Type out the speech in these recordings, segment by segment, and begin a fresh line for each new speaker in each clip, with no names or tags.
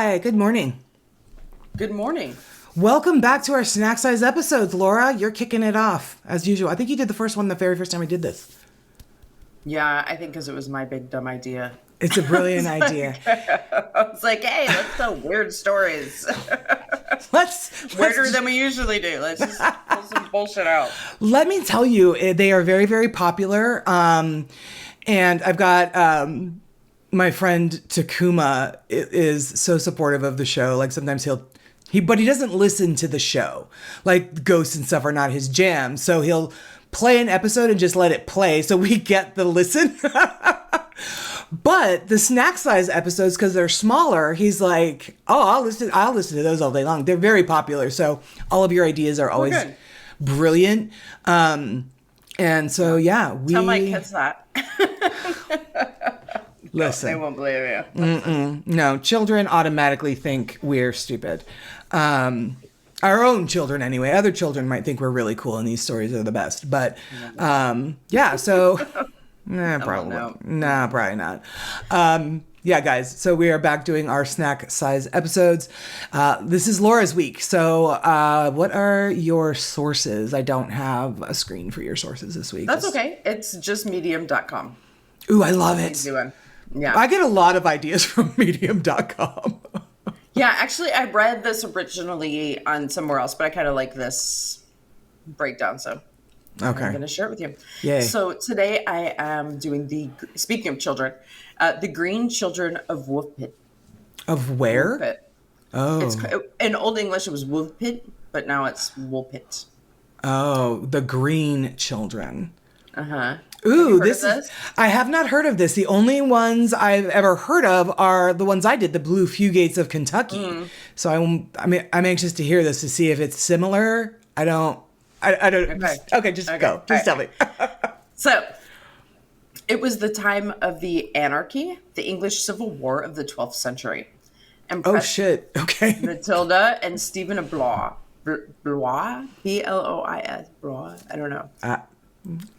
Hi, good morning.
Good morning.
Welcome back to our snack size episodes. Laura, you're kicking it off as usual. I think you did the first one the very first time we did this.
Yeah, I think because it was my big dumb idea.
It's a brilliant idea.
I was like, hey, let's tell weird stories. Weirder than we usually do. Let's just pull some bullshit out.
Let me tell you, they are very, very popular. And I've got my friend Takuma is so supportive of the show. Like sometimes but he doesn't listen to the show. Like ghosts and stuff are not his jam. So he'll play an episode and just let it play so we get the listen. But the snack size episodes, because they're smaller, he's like, oh, I'll listen to those all day long. They're very popular. So all of your ideas are always brilliant. And so, yeah,
Tell my kids that.
Listen.
They won't believe you.
No, children automatically think we're stupid. Our own children, anyway. Other children might think we're really cool and these stories are the best. But, yeah, so... probably not. Yeah, guys. So we are back doing our snack size episodes. This is Laura's week. So what are your sources? I don't have a screen for your sources this week.
That's okay. It's just medium.com.
Ooh, I love it.
Yeah.
I get a lot of ideas from medium.com.
Yeah, actually, I read this originally on somewhere else, but I kind of like this breakdown, so...
Okay.
I'm going to share it with you.
Yay.
So today I am doing speaking of children, the Green Children of Woolpit.
Of where?
Woolpit.
Oh.
In Old English it was Woolpit, but now it's Woolpit.
Oh, the Green Children.
Uh-huh.
Ooh, I have not heard of this. The only ones I've ever heard of are the ones I did, the Blue Fugates of Kentucky. So I'm anxious to hear this to see if it's similar. I don't. Okay, just go. Just tell me.
So, it was the time of the anarchy, the English Civil War of the 12th century.
Oh, shit. Okay.
Matilda and Stephen of Blois. Blois? B-L-O-I-S. Blois? I don't know.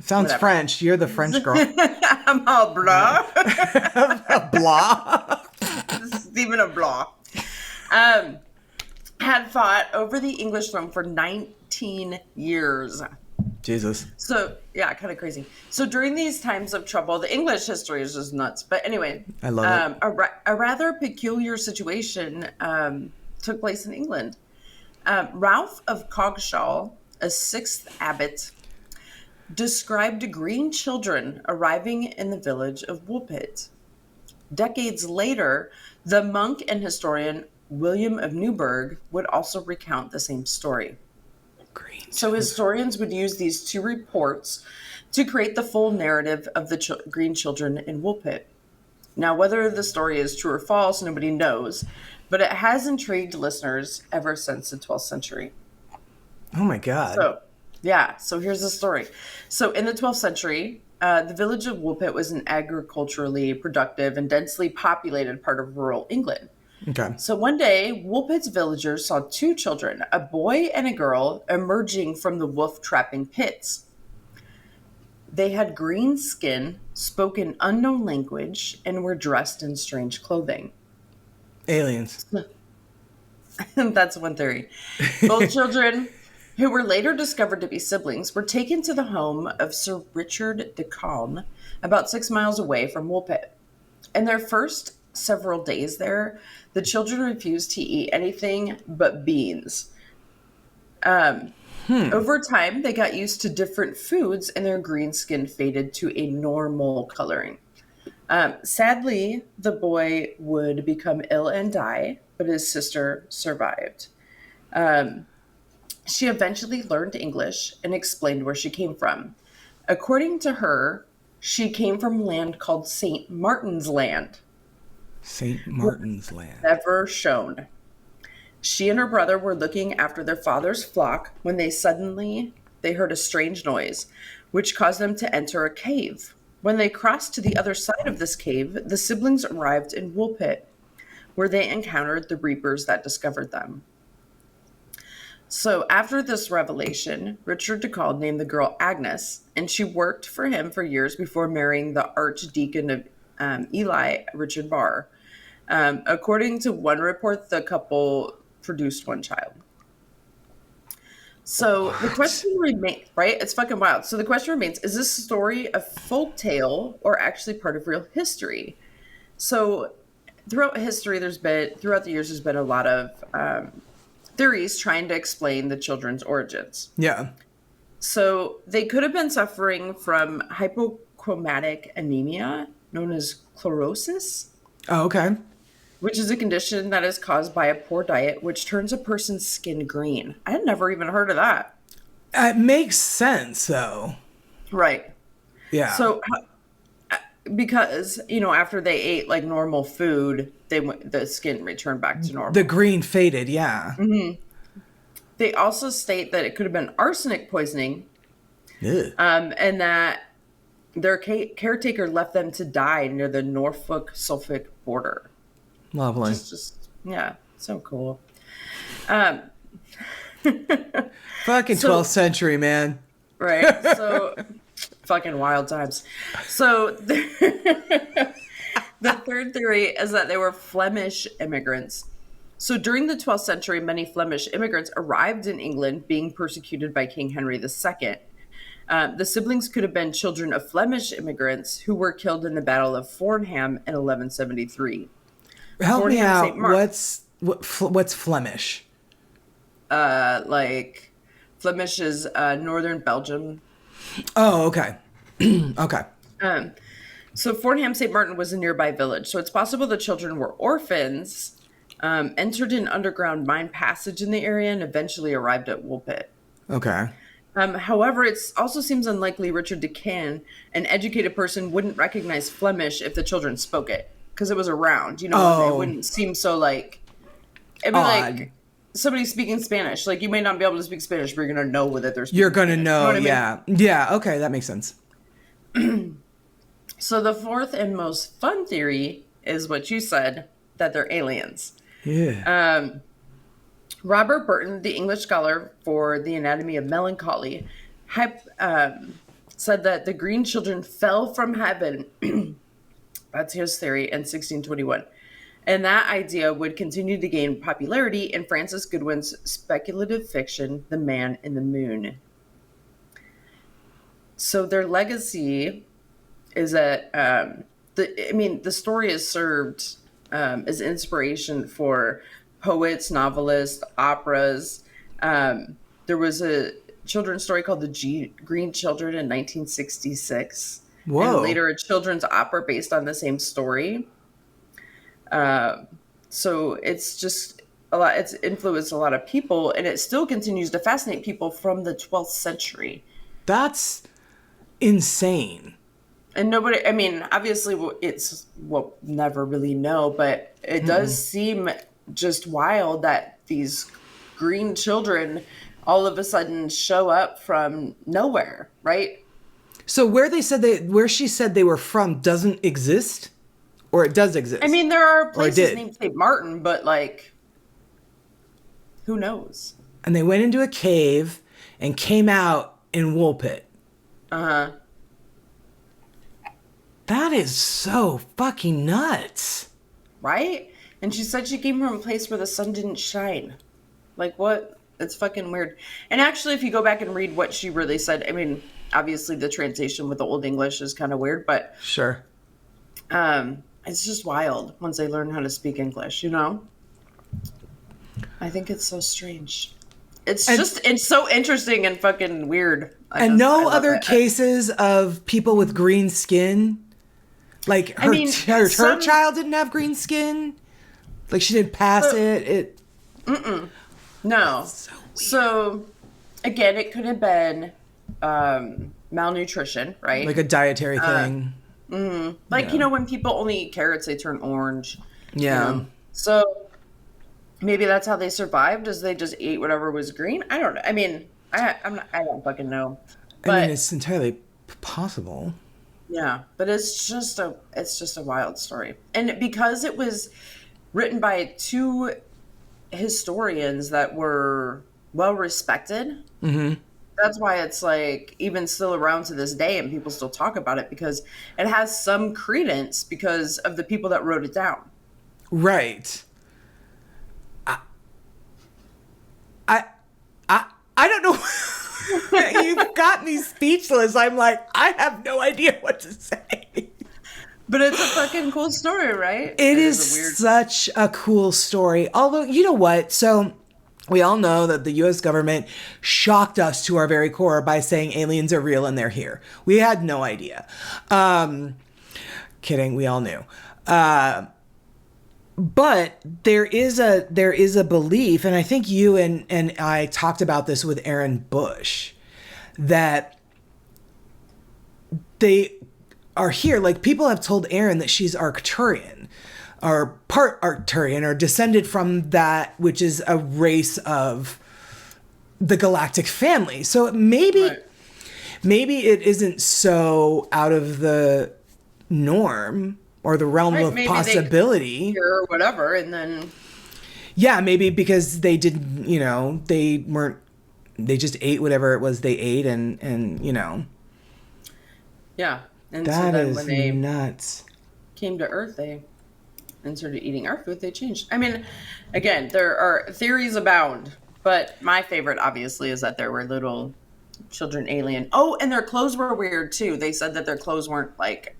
Sounds Whatever. French. You're the French girl.
I'm all Blois.
Blois?
Stephen of Blois. Had fought over the English throne for 19 years.
Jesus.
So, yeah, kind of crazy. So during these times of trouble, the English history is just nuts. But anyway,
I love it.
A rather peculiar situation took place in England. Ralph of Coggeshall, a sixth abbot, described green children arriving in the village of Woolpit. Decades later, the monk and historian William of Newburgh would also recount the same story. So historians would use these two reports to create the full narrative of the green children in Woolpit. Now, whether the story is true or false, nobody knows, but it has intrigued listeners ever since the 12th century.
Oh my God.
So here's the story. So in the 12th century, the village of Woolpit was an agriculturally productive and densely populated part of rural England.
Okay.
So one day, Woolpit's villagers saw two children, a boy and a girl, emerging from the wolf trapping pits. They had green skin, spoke an unknown language, and were dressed in strange clothing.
Aliens.
That's one theory. Both children, who were later discovered to be siblings, were taken to the home of Sir Richard de Calne, about 6 miles away from Woolpit. In their first several days there, the children refused to eat anything but beans. Over time, they got used to different foods and their green skin faded to a normal coloring. Sadly, the boy would become ill and die, but his sister survived. She eventually learned English and explained where she came from. According to her, she came from land called St. Martin's Land.
St. Martin's Land.
Never shown. She and her brother were looking after their father's flock when they heard a strange noise, which caused them to enter a cave. When they crossed to the other side of this cave, the siblings arrived in Woolpit, where they encountered the reapers that discovered them. So after this revelation, Richard de Calne named the girl Agnes, and she worked for him for years before marrying the Archdeacon of Ely, Richard Barr. According to one report, the couple produced one child. So the question remains, right? It's fucking wild. So the question remains, is this story a folk tale or actually part of real history? So throughout the years, there's been a lot of theories trying to explain the children's origins.
Yeah.
So they could have been suffering from hypochromatic anemia, known as chlorosis.
Oh, okay.
Which is a condition that is caused by a poor diet, which turns a person's skin green. I had never even heard of that.
It makes sense, though.
Right.
Yeah.
So, because, after they ate like normal food, the skin returned back to normal.
The green faded, yeah.
Mm-hmm. They also state that it could have been arsenic poisoning, and that their caretaker left them to die near the Norfolk-Suffolk border.
Lovely.
Yeah, so cool.
Fucking 12th century, man.
Right. So, fucking wild times. So, the third theory is that they were Flemish immigrants. So, during the 12th century, many Flemish immigrants arrived in England being persecuted by King Henry II. The siblings could have been children of Flemish immigrants who were killed in the Battle of Fornham in 1173.
Help me out. What's Flemish?
Like Flemish is northern Belgium.
Oh, okay. Okay.
So Fornham St. Martin was a nearby village. So it's possible the children were orphans, entered an underground mine passage in the area, and eventually arrived at Woolpit.
Okay.
However, it also seems unlikely Richard de Can, an educated person, wouldn't recognize Flemish if the children spoke it. Because it was around, It wouldn't seem so like, it'd be
odd.
like somebody speaking Spanish. Like, you may not be able to speak Spanish, but you're going to know whether they're speaking
You're going to
Spanish.
know,
You know what I mean?
yeah. Yeah, okay, that makes sense.
So the fourth and most fun theory is what you said, that they're aliens.
Yeah.
Robert Burton, the English scholar for the Anatomy of Melancholy, said that the Green Children fell from heaven. That's his theory in 1621. And that idea would continue to gain popularity in Francis Goodwin's speculative fiction, The Man in the Moon. So their legacy is that, the story is served as inspiration for poets, novelists, operas. There was a children's story called The Green Children in 1966.
Whoa.
And later a children's opera based on the same story. So it's just it's influenced a lot of people, and it still continues to fascinate people from the 12th century.
That's insane.
And obviously it's we'll never really know, but it does seem just wild that these green children all of a sudden show up from nowhere, right?
So where she said they were from doesn't exist? Or it does exist?
There are places named St. Martin, but who knows?
And they went into a cave and came out in Woolpit.
Uh-huh.
That is so fucking nuts.
Right? And she said she came from a place where the sun didn't shine. Like, what? It's fucking weird. And actually, if you go back and read what she really said, obviously the translation with the Old English is kind of weird, but
sure.
It's just wild once they learn how to speak English, I think it's so strange. It's so interesting and fucking weird.
And no other cases of people with green skin? Like her child didn't have green skin? Like she didn't pass it?
No.
So weird.
So again, it could have been malnutrition, right?
Like a dietary thing.
When people only eat carrots, they turn orange.
Yeah.
So maybe that's how they survived, is they just ate whatever was green. I don't know. I don't fucking know. But
it's entirely possible.
Yeah, but it's just a wild story. And because it was written by two historians that were well respected, that's why it's even still around to this day and people still talk about it, because it has some credence because of the people that wrote it down.
Right. I I I don't know. You've got me speechless. I'm like, I have no idea what to say.
But it's a fucking cool story, right?
It is such a cool story. Although, you know what? So we all know that the US government shocked us to our very core by saying aliens are real and they're here. We had no idea. Kidding, we all knew. But there is a belief, and I think you and I talked about this with Aaron Bush, that they are here. Like, people have told Aaron that she's Arcturian, or part Arcturian, or descended from that, which is a race of the galactic family. So maybe it isn't so out of the norm or the realm of
maybe
possibility
or whatever, and then
maybe because they didn't, they just ate whatever it was they ate, and and
and
that
so then
is
when they
nuts.
came to Earth, and started eating our food, they changed. I mean, again, there are theories abound, but my favorite obviously is that there were little children alien. Oh, and their clothes were weird too. They said that their clothes weren't like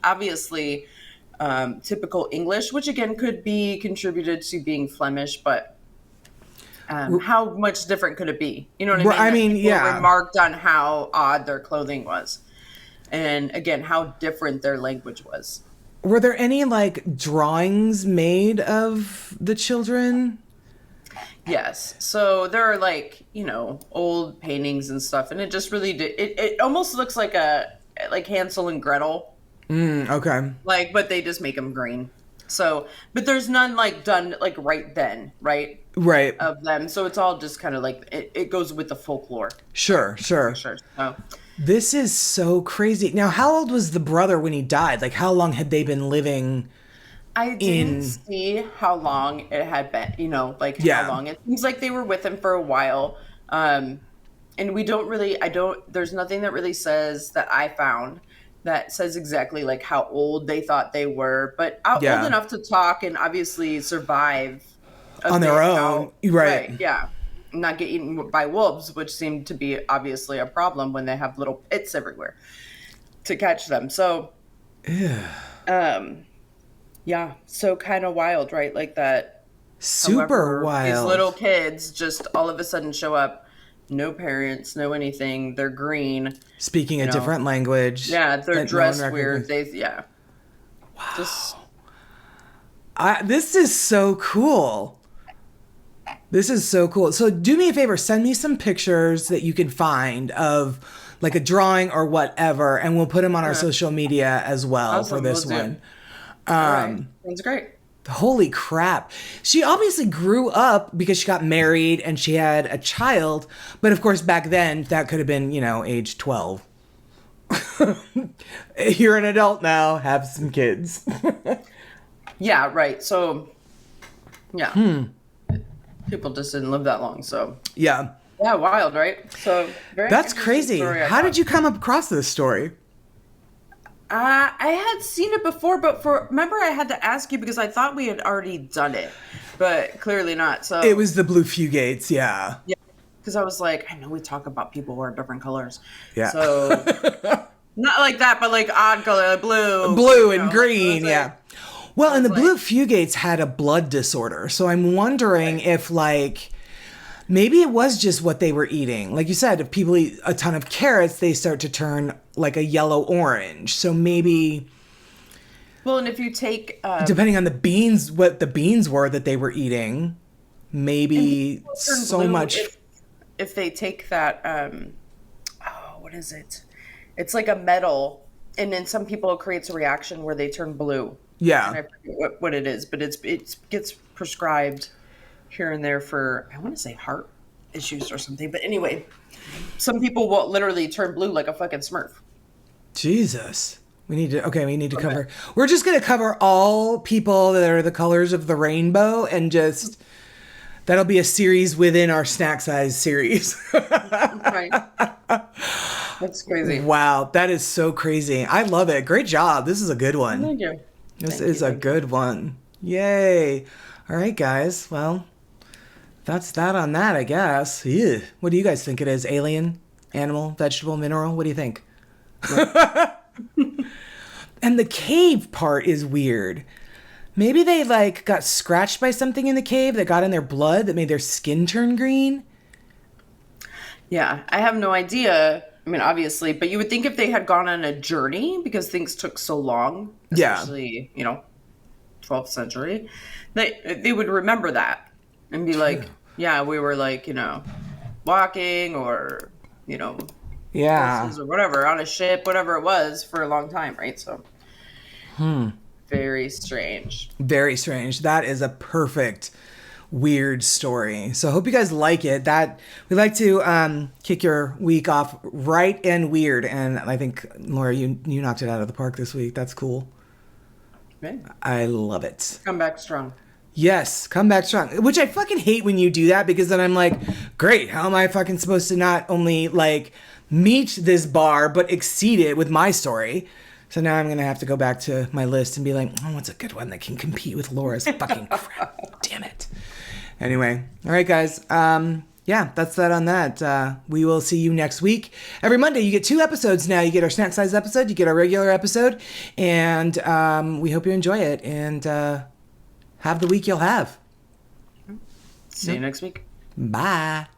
obviously typical English, which again could be contributed to being Flemish, but how much different could it be? You know what I mean?
I mean,
People remarked on how odd their clothing was, and again, how different their language was.
Were there any like drawings made of the children?
Yes. So there are like, old paintings and stuff, and it just really it almost looks like Hansel and Gretel.
Okay.
Like, but they just make them green. So, but there's none like done like right then, right?
Right.
Of them. So it's all just kind of like it goes with the folklore.
Sure.
So,
This is so crazy. Now, how old was the brother when he died? Like, how long had they been living?
I didn't see how long it had been, how long. It seems like they were with him for a while. And we don't really, there's nothing that really says that I found that says exactly like how old they thought they were, but old enough to talk and obviously survive
on their own. Right.
Yeah. Not get eaten by wolves, which seemed to be obviously a problem when they have little pits everywhere to catch them. So, so kind of wild, right? Like that.
Super wild.
These little kids just all of a sudden show up, no parents, no anything. They're green.
Speaking a different language.
Yeah, they're dressed weird. Wow.
This is so cool. So do me a favor, send me some pictures that you can find of like a drawing or whatever, and we'll put them on our social media as well for this one.
All right. Sounds great.
Holy crap. She obviously grew up because she got married and she had a child. But of course, back then, that could have been, age 12. You're an adult now. Have some kids.
Yeah, right. So, yeah. People just didn't live that long, so.
Yeah.
Yeah, wild, right? So,
that's crazy. How did you come across this story?
I had seen it before, but remember I had to ask you because I thought we had already done it, but clearly not. So
it was the blue fugates, yeah.
Yeah, because I was like, I know we talk about people who are different colors.
Yeah.
So not like that, but like odd color, like
blue and green, yeah. Well, and the blue fugates had a blood disorder, so I'm wondering if like maybe it was just what they were eating. Like you said, if people eat a ton of carrots, they start to turn like a yellow orange. So maybe.
Well, and if you take.
Depending on the beans, what the beans were that they were eating, maybe so much.
If they take that. What is it? It's like a metal. And then some people it creates a reaction where they turn blue.
Yeah.
And I forget what it is, but it gets prescribed here and there for, I want to say heart issues or something. But anyway, some people will literally turn blue like a fucking Smurf.
Jesus. We need to cover. We're just going to cover all people that are the colors of the rainbow and just, that'll be a series within our snack size series.
Right. That's crazy.
Wow. That is so crazy. I love it. Great job. This is a good one.
Thank you.
This is a good one. Yay. All right, guys. Well, that's that on that, I guess. Ew. What do you guys think it is? Alien, animal, vegetable, mineral? What do you think? And the cave part is weird. Maybe they like got scratched by something in the cave that got in their blood that made their skin turn green.
Yeah, I have no idea. I mean, obviously, but you would think if they had gone on a journey because things took so long, especially, 12th century, they would remember that and be like, yeah, we were like, walking or, horses or whatever on a ship, whatever it was for a long time, right? So, very strange.
Very strange. That is a perfect weird story. So I hope you guys like it. We like to kick your week off right and weird, and I think Laura, you knocked it out of the park this week. That's cool.
Right.
I love it.
Come back strong.
Yes, come back strong. Which I fucking hate when you do that, because then I'm like, great, how am I fucking supposed to not only like meet this bar but exceed it with my story? So now I'm going to have to go back to my list and be like, oh, what's a good one that can compete with Laura's fucking crap? Damn it. Anyway, all right, guys. Yeah, that's that on that. We will see you next week. Every Monday, you get 2 episodes now. You get our snack size episode, you get our regular episode, and we hope you enjoy it, and have the week you'll have.
See you next week.
Bye.